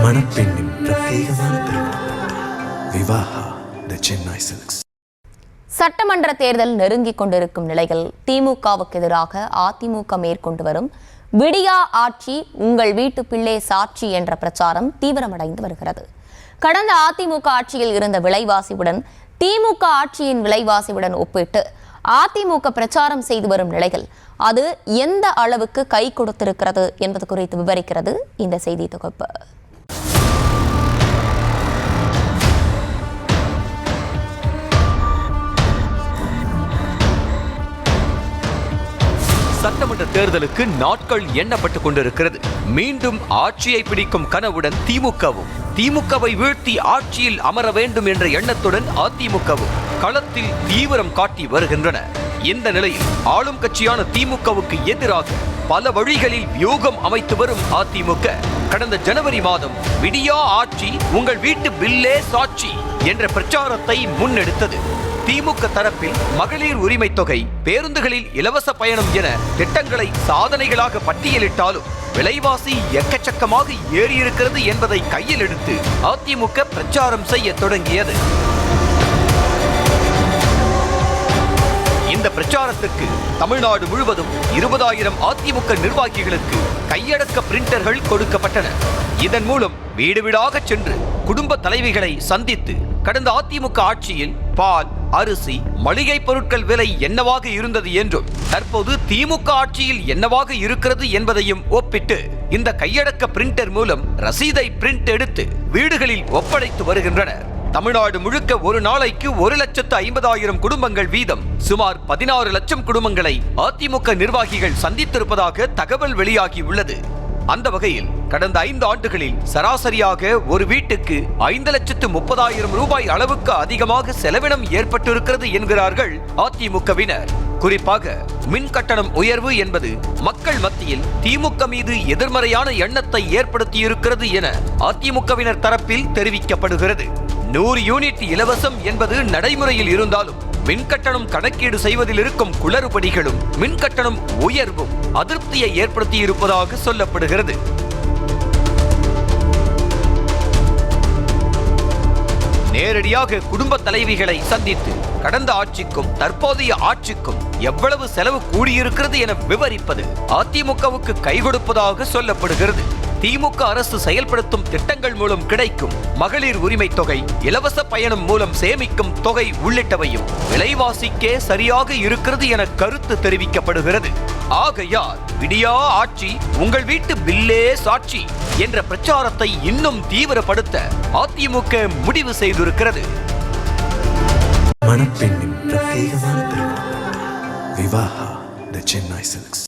மணப்பெண்ணின் பிரத்யேகமான திருமணம் விவாஹா தி சென்னை சில்க்ஸ். சட்டமன்ற தேர்தல் நெருங்கிக் கொண்டிருக்கும் நிலையில் திமுகவுக்கு எதிராக அதிமுக மேற்கொண்டு வரும் விடியா ஆட்சி உங்கள் வீட்டு பிள்ளை சாட்சி என்ற பிரச்சாரம் தீவிரமடைந்து வருகிறது. கடந்த அதிமுக ஆட்சியில் இருந்த விலைவாசியுடன் திமுக ஆட்சியின் விலைவாசியுடன் ஒப்பிட்டு அதிமுக பிரச்சாரம் செய்து வரும் நிலையில் அது எந்த அளவுக்கு கை கொடுத்திருக்கிறது என்பது குறித்து விவரிக்கிறது இந்த செய்தி தொகுப்பு. சட்டமன்ற தேர்தலுக்கு நாட்கள் எண்ணப்பட்டுக் கொண்டிருக்கிறது. மீண்டும் ஆட்சியை பிடிக்கும் கனவுடன் திமுகவை வீழ்த்தி ஆட்சியில் அமர வேண்டும் என்ற எண்ணத்துடன் அதிமுகவும் களத்தில் தீவிரம் காட்டி வருகின்றன. இந்த நிலையில் ஆளும் கட்சியான திமுகவுக்கு எதிராக பல வழிகளில் வியூகம் அமைத்து வரும் அதிமுக கடந்த ஜனவரி மாதம் விடியா ஆட்சி உங்கள் வீட்டு பில்லே சாட்சி என்ற பிரச்சாரத்தை முன்னெடுத்தது. திமுக தரப்பில் மகளிர் உரிமை தொகை, பேருந்துகளில் இலவச பயணம் என திட்டங்களை சாதனைகளாக பட்டியலிட்டாலும் விலைவாசி எக்கச்சக்கமாக ஏறியிருக்கிறது என்பதை கையில் எடுத்து அதிமுக பிரச்சாரம் செய்ய தொடங்கியது. இந்த பிரச்சாரத்துக்கு தமிழ்நாடு முழுவதும் 20,000 அதிமுக நிர்வாகிகளுக்கு கையடக்க பிரிண்டர்கள் கொடுக்கப்பட்டன. இதன் மூலம் வீடு வீடாக சென்று குடும்ப தலைவிகளை சந்தித்து கடந்த அதிமுக ஆட்சியில் பால், அரிசி, மளிகை பொருட்கள் விலை என்னவாக இருந்தது என்றும் தற்போது திமுக ஆட்சியில் என்னவாக இருக்கிறது என்பதையும் ஒப்பிட்டு இந்த கையடக்க பிரிண்டர் மூலம் ரசீதை பிரிண்ட் எடுத்து வீடுகளில் ஒப்படைத்து வருகின்றனர். தமிழ்நாடு முழுக்க ஒரு நாளைக்கு 1,50,000 குடும்பங்கள் வீதம் சுமார் 16 லட்சம் குடும்பங்களை அதிமுக நிர்வாகிகள் சந்தித்திருப்பதாக தகவல் வெளியாகியுள்ளது. அந்த வகையில் கடந்த 5 ஆண்டுகளில் சராசரியாக ஒரு வீட்டுக்கு 5,30,000 ரூபாய் அளவுக்கு அதிகமாக செலவினம் ஏற்பட்டிருக்கிறது என்கிறார்கள் அதிமுகவினர். குறிப்பாக மின் கட்டணம் உயர்வு என்பது மக்கள் மத்தியில் திமுக மீது எதிர்மறையான எண்ணத்தை ஏற்படுத்தியிருக்கிறது என அதிமுகவினர் தரப்பில் தெரிவிக்கப்படுகிறது. 100 யூனிட் இலவசம் என்பது நடைமுறையில் இருந்தாலும் மின்கட்டணம் கணக்கீடு செய்வதில் இருக்கும் குளறுபடிகளும் மின்கட்டணம் உயர்வும் அதிருப்தியை ஏற்படுத்தி இருப்பதாக சொல்லப்படுகிறது. நேரடியாக குடும்ப தலைவிகளை சந்தித்து கடந்த ஆட்சிக்கும் தற்போதைய ஆட்சிக்கும் எவ்வளவு செலவு கூடியிருக்கிறது என விவரிப்பது அதிமுகவுக்கு கை கொடுப்பதாக சொல்லப்படுகிறது. திமுக அரசு செயல்படுத்தும் திட்டங்கள் மூலம் கிடைக்கும் மகளிர் உரிமை தொகை, இலவச பயணம் மூலம் சேமிக்கும் தொகை உள்ளிட்டவையும் விலைவாசிக்கே சரியாக இருக்கிறது என கருத்து தெரிவிக்கப்படுகிறது. ஆகையால் விடியா ஆட்சி உங்கள் வீட்டு பில்லே சாட்சி என்ற பிரச்சாரத்தை இன்னும் தீவிரப்படுத்த அதிமுக முடிவு செய்திருக்கிறது. மணப்பெண்ணின் பிரத்யேகமான திருமணம் விவாஹா தி சென்னை சில்க்ஸ்.